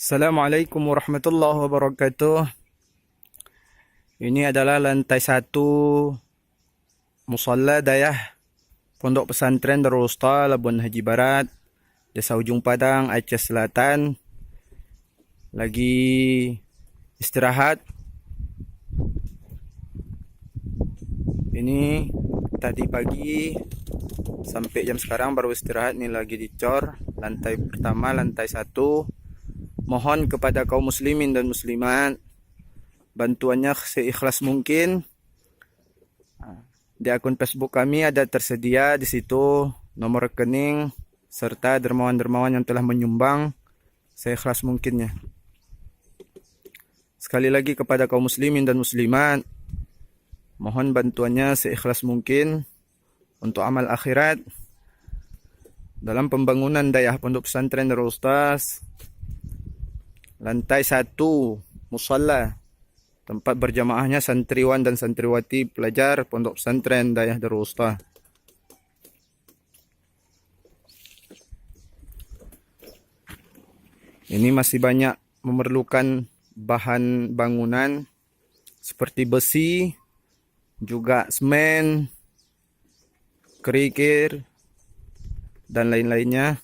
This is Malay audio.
Assalamualaikum warahmatullahi wabarakatuh. Ini adalah lantai 1 Musalla Dayah Pondok Pesantren Darul Usta Labuan Haji Barat, Desa Ujung Padang, Aceh Selatan. Lagi istirahat. Ini tadi pagi sampai jam sekarang baru istirahat. Ini lagi dicor lantai pertama, lantai 1. Mohon kepada kaum muslimin dan muslimat bantuannya seikhlas mungkin. Di akun Facebook kami ada tersedia di situ nomor rekening serta dermawan-dermawan yang telah menyumbang seikhlas mungkinnya. Sekali lagi kepada kaum muslimin dan muslimat, mohon bantuannya seikhlas mungkin untuk amal akhirat dalam pembangunan Dayah Pondok Pesantren Darul Ustaz lantai 1 Musalla, tempat berjamaahnya santriwan dan santriwati pelajar Pondok Pesantren Dayah Darul Usta. Ini masih banyak memerlukan bahan bangunan seperti besi, juga semen, kerikil, dan lain-lainnya.